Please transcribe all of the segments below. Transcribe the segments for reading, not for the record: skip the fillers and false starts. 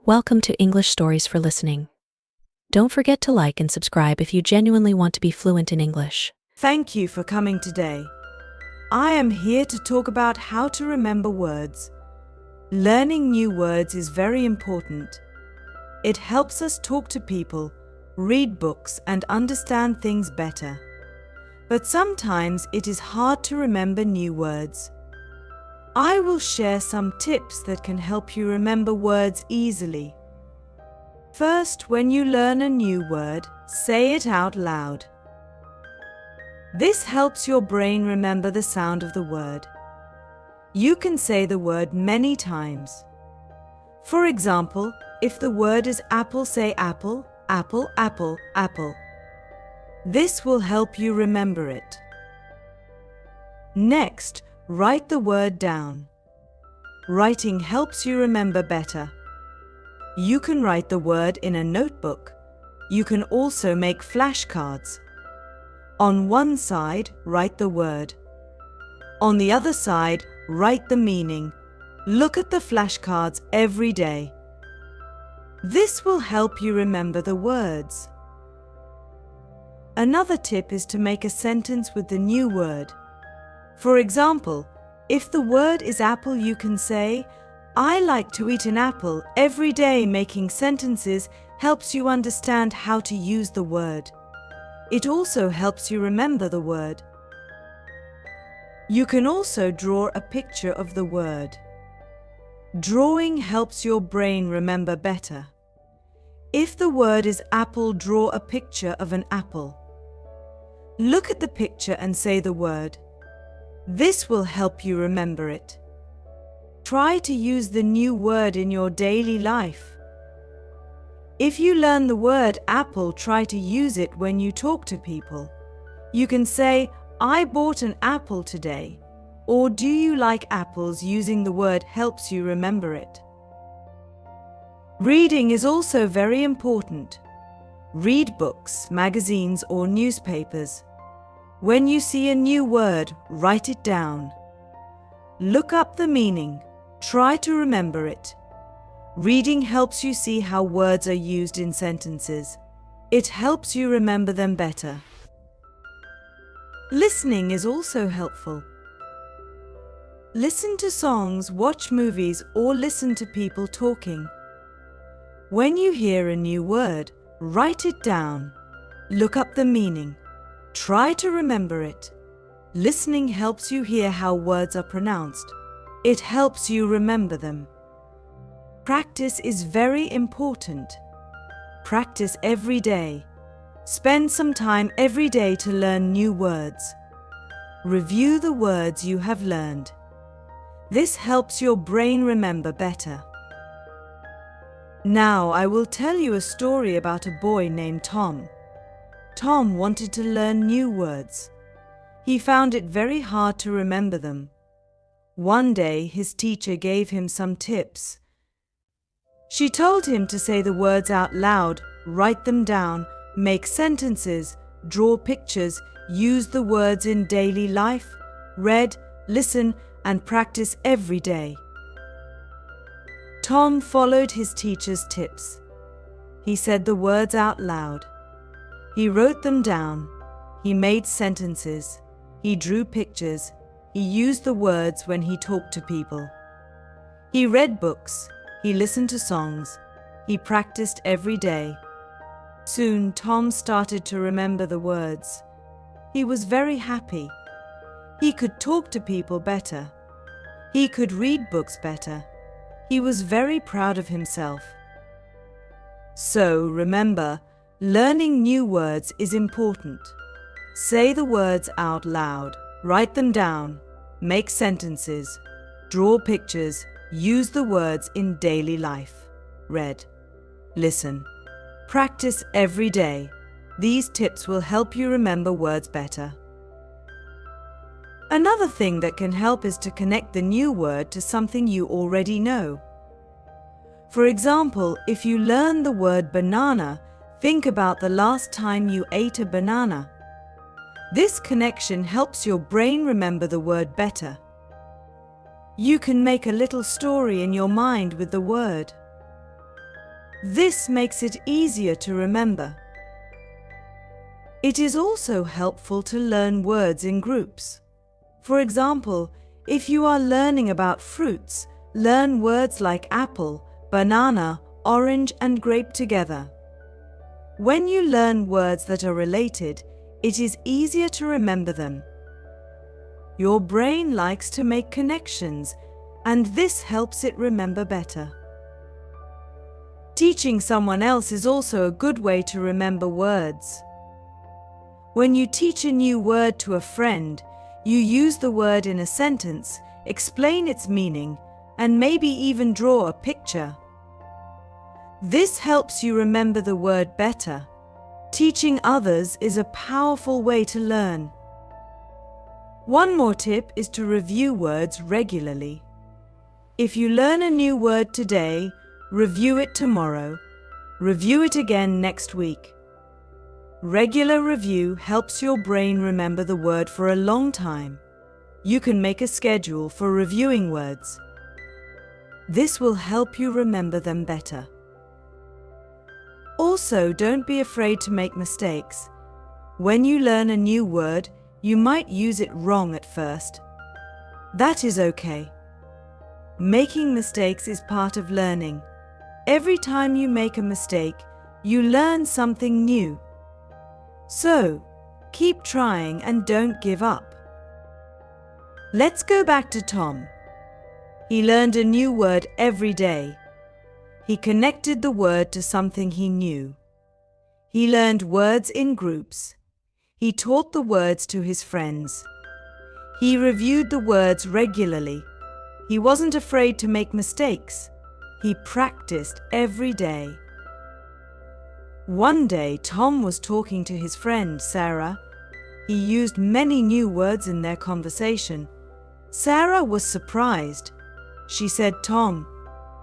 Welcome to English Stories for Listening. Don't forget to like and subscribe if you genuinely want to be fluent in English. Thank you for coming today. I am here to talk about how to remember words. Learning new words is very important. It helps us talk to people, read books, and understand things better. But sometimes it is hard to remember new words. I will share some tips that can help you remember words easily. First, when you learn a new word, say it out loud. This helps your brain remember the sound of the word. You can say the word many times. For example, if the word is apple, say apple, apple, apple, apple. This will help you remember it. Next, write the word down. Writing helps you remember better. You can write the word in a notebook. You can also make flashcards. On one side, write the word. On the other side, write the meaning. Look at the flashcards every day. This will help you remember the words. Another tip is to make a sentence with the new word. For example, if the word is apple, you can say, I like to eat an apple every day. Making sentences helps you understand how to use the word. It also helps you remember the word. You can also draw a picture of the word. Drawing helps your brain remember better. If the word is apple, draw a picture of an apple. Look at the picture and say the word. This will help you remember it. Try to use the new word in your daily life. If you learn the word apple, try to use it when you talk to people. You can say, I bought an apple today, or do you like apples? Using the word helps you remember it. Reading is also very important. Read books, magazines, or newspapers. When you see a new word, write it down. Look up the meaning. Try to remember it. Reading helps you see how words are used in sentences. It helps you remember them better. Listening is also helpful. Listen to songs, watch movies, or listen to people talking. When you hear a new word, write it down. Look up the meaning. Try to remember it. Listening helps you hear how words are pronounced. It helps you remember them. Practice is very important. Practice every day. Spend some time every day to learn new words. Review the words you have learned. This helps your brain remember better. Now I will tell you a story about a boy named Tom. Tom wanted to learn new words. He found it very hard to remember them. One day, his teacher gave him some tips. She told him to say the words out loud, write them down, make sentences, draw pictures, use the words in daily life, read, listen, and practice every day. Tom followed his teacher's tips. He said the words out loud. He wrote them down. He made sentences. He drew pictures. He used the words when he talked to people. He read books. He listened to songs. He practiced every day. Soon, Tom started to remember the words. He was very happy. He could talk to people better. He could read books better. He was very proud of himself. So, remember, learning new words is important. Say the words out loud, write them down, make sentences, draw pictures, use the words in daily life. Read, listen, practice every day. These tips will help you remember words better. Another thing that can help is to connect the new word to something you already know. For example, if you learn the word banana, think about the last time you ate a banana. This connection helps your brain remember the word better. You can make a little story in your mind with the word. This makes it easier to remember. It is also helpful to learn words in groups. For example, if you are learning about fruits, learn words like apple, banana, orange, and grape together. When you learn words that are related, it is easier to remember them. Your brain likes to make connections, and this helps it remember better. Teaching someone else is also a good way to remember words. When you teach a new word to a friend, you use the word in a sentence, explain its meaning, and maybe even draw a picture. This helps you remember the word better. Teaching others is a powerful way to learn. One more tip is to review words regularly. If you learn a new word today, review it tomorrow. Review it again next week. Regular review helps your brain remember the word for a long time. You can make a schedule for reviewing words. This will help you remember them better. Also, don't be afraid to make mistakes. When you learn a new word, you might use it wrong at first. That is okay. Making mistakes is part of learning. Every time you make a mistake, you learn something new. So, keep trying and don't give up. Let's go back to Tom. He learned a new word every day. He connected the word to something he knew. He learned words in groups. He taught the words to his friends. He reviewed the words regularly. He wasn't afraid to make mistakes. He practiced every day. One day, Tom was talking to his friend, Sarah. He used many new words in their conversation. Sarah was surprised. She said, "Tom,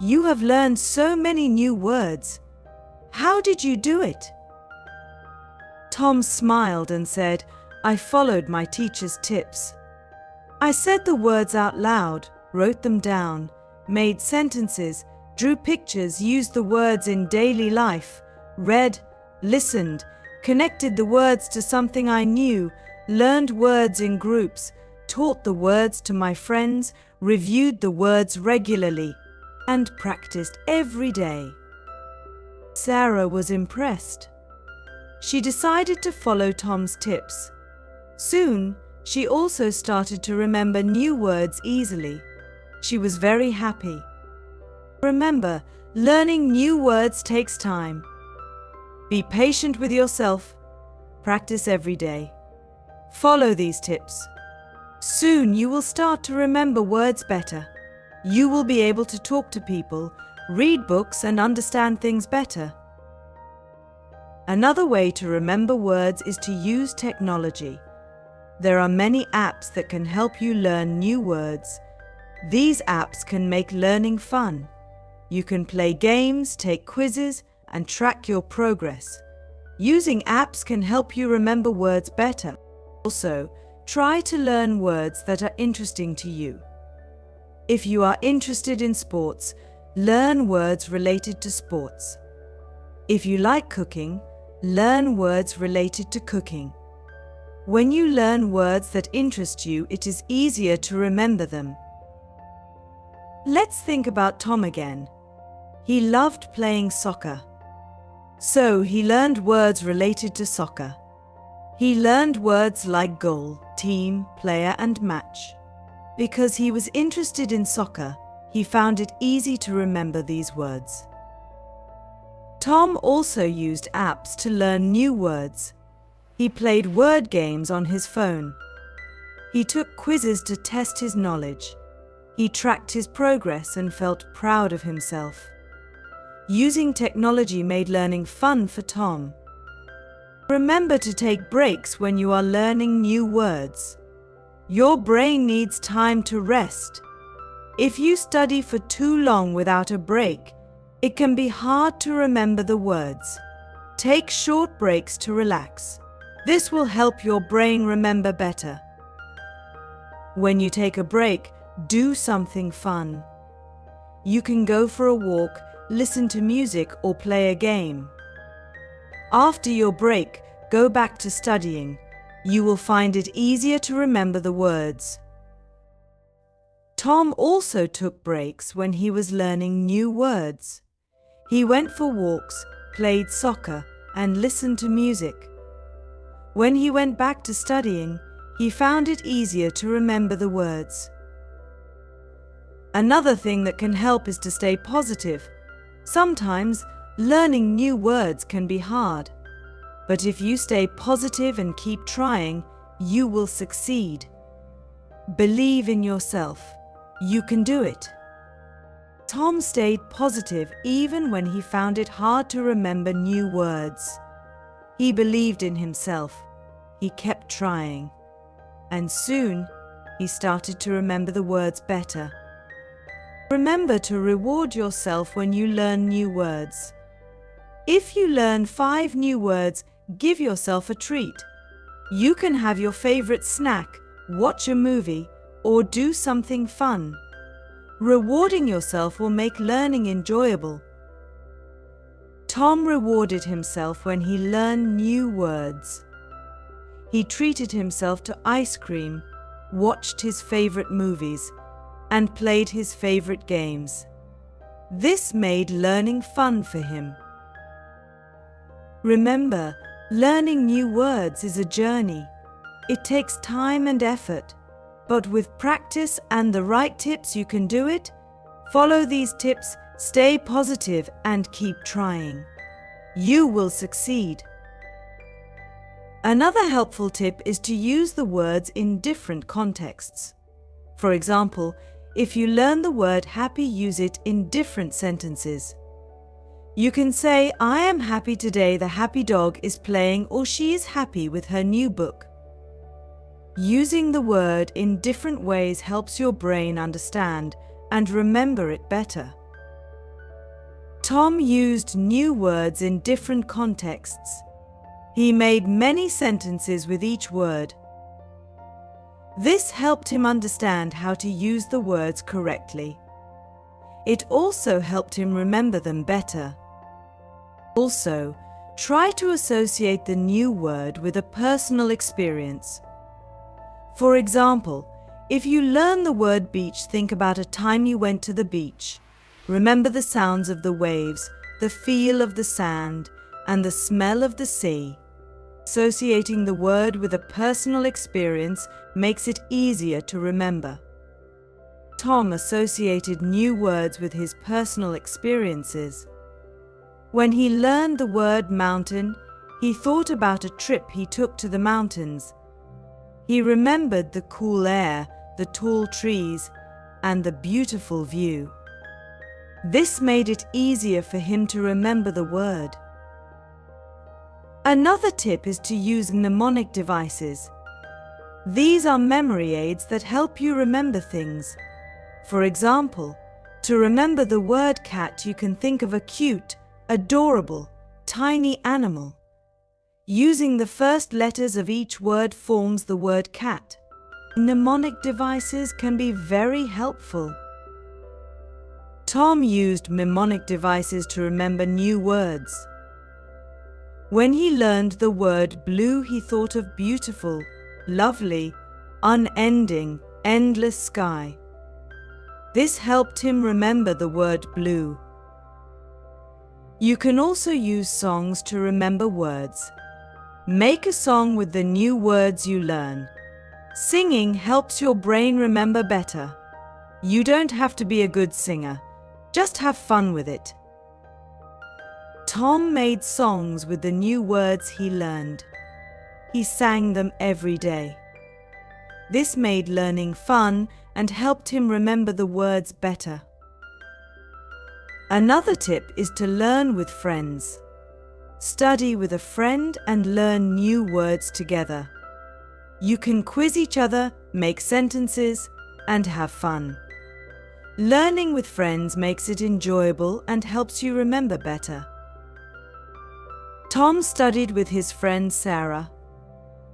you have learned so many new words. How did you do it?" Tom smiled and said, "I followed my teacher's tips. I said the words out loud, wrote them down, made sentences, drew pictures, used the words in daily life, read, listened, connected the words to something I knew, learned words in groups, taught the words to my friends, reviewed the words regularly, and practiced every day." Sarah was impressed. She decided to follow Tom's tips. Soon, she also started to remember new words easily. She was very happy. Remember, learning new words takes time. Be patient with yourself. Practice every day. Follow these tips. Soon you will start to remember words better. You will be able to talk to people, read books, and understand things better. Another way to remember words is to use technology. There are many apps that can help you learn new words. These apps can make learning fun. You can play games, take quizzes, and track your progress. Using apps can help you remember words better. Also, try to learn words that are interesting to you. If you are interested in sports, learn words related to sports. If you like cooking, learn words related to cooking. When you learn words that interest you, it is easier to remember them. Let's think about Tom again. He loved playing soccer. So he learned words related to soccer. He learned words like goal, team, player, and match. Because he was interested in soccer, he found it easy to remember these words. Tom also used apps to learn new words. He played word games on his phone. He took quizzes to test his knowledge. He tracked his progress and felt proud of himself. Using technology made learning fun for Tom. Remember to take breaks when you are learning new words. Your brain needs time to rest. If you study for too long without a break, it can be hard to remember the words. Take short breaks to relax. This will help your brain remember better. When you take a break, do something fun. You can go for a walk, listen to music, or play a game. After your break, go back to studying. You will find it easier to remember the words. Tom also took breaks when he was learning new words. He went for walks, played soccer, and listened to music. When he went back to studying, he found it easier to remember the words. Another thing that can help is to stay positive. Sometimes, learning new words can be hard. But if you stay positive and keep trying, you will succeed. Believe in yourself. You can do it. Tom stayed positive even when he found it hard to remember new words. He believed in himself. He kept trying. And soon, he started to remember the words better. Remember to reward yourself when you learn new words. If you learn 5 new words, give yourself a treat. You can have your favorite snack, watch a movie, or do something fun. Rewarding yourself will make learning enjoyable. Tom rewarded himself when he learned new words. He treated himself to ice cream, watched his favorite movies, and played his favorite games. This made learning fun for him. Remember, learning new words is a journey. It takes time and effort, but with practice and the right tips you can do it. Follow these tips, stay positive, and keep trying. You will succeed. Another helpful tip is to use the words in different contexts. For example, if you learn the word happy, use it in different sentences. You can say, I am happy today the happy dog is playing, or she is happy with her new book. Using the word in different ways helps your brain understand and remember it better. Tom used new words in different contexts. He made many sentences with each word. This helped him understand how to use the words correctly. It also helped him remember them better. Also, try to associate the new word with a personal experience. For example, if you learn the word beach, think about a time you went to the beach. Remember the sounds of the waves, the feel of the sand, and the smell of the sea. Associating the word with a personal experience makes it easier to remember. Tom associated new words with his personal experiences. When he learned the word mountain, he thought about a trip he took to the mountains. He remembered the cool air, the tall trees, and the beautiful view. This made it easier for him to remember the word. Another tip is to use mnemonic devices. These are memory aids that help you remember things. For example, to remember the word cat, you can think of a cute, adorable, tiny animal. Using the first letters of each word forms the word cat. Mnemonic devices can be very helpful. Tom used mnemonic devices to remember new words. When he learned the word blue, he thought of beautiful, lovely, unending, endless sky. This helped him remember the word blue. You can also use songs to remember words. Make a song with the new words you learn. Singing helps your brain remember better. You don't have to be a good singer. Just have fun with it. Tom made songs with the new words he learned. He sang them every day. This made learning fun and helped him remember the words better. Another tip is to learn with friends. Study with a friend and learn new words together. You can quiz each other, make sentences, and have fun. Learning with friends makes it enjoyable and helps you remember better. Tom studied with his friend Sarah.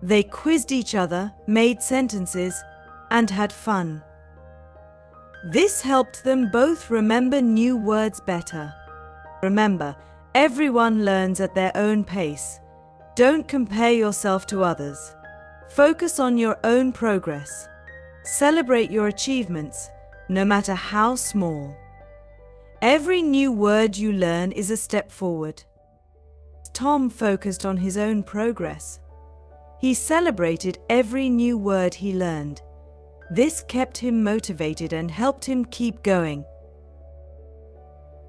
They quizzed each other, made sentences, and had fun. This helped them both remember new words better. Remember, everyone learns at their own pace. Don't compare yourself to others. Focus on your own progress. Celebrate your achievements, no matter how small. Every new word you learn is a step forward. Tom focused on his own progress. He celebrated every new word he learned. This kept him motivated and helped him keep going.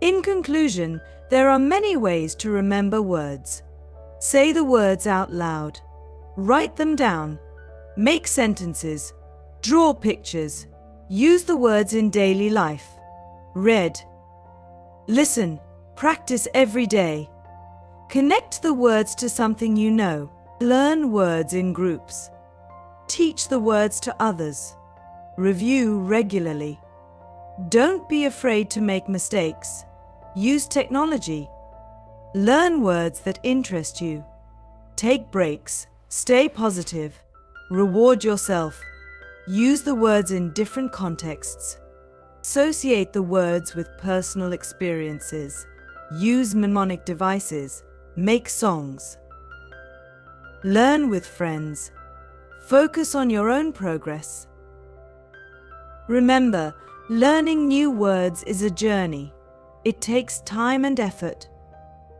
In conclusion, there are many ways to remember words. Say the words out loud. Write them down. Make sentences. Draw pictures. Use the words in daily life. Read. Listen. Practice every day. Connect the words to something you know. Learn words in groups. Teach the words to others. Review regularly. Don't be afraid to make mistakes. Use technology. Learn words that interest you. Take breaks. Stay positive. Reward yourself. Use the words in different contexts. Associate the words with personal experiences. Use mnemonic devices. Make songs. Learn with friends. Focus on your own progress. Remember, learning new words is a journey. It takes time and effort,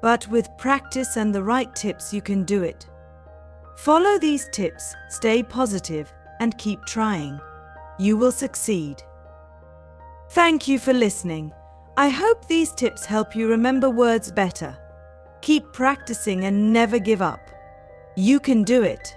but with practice and the right tips you can do it. Follow these tips, stay positive, and keep trying. You will succeed. Thank you for listening. I hope these tips help you remember words better. Keep practicing and never give up. You can do it.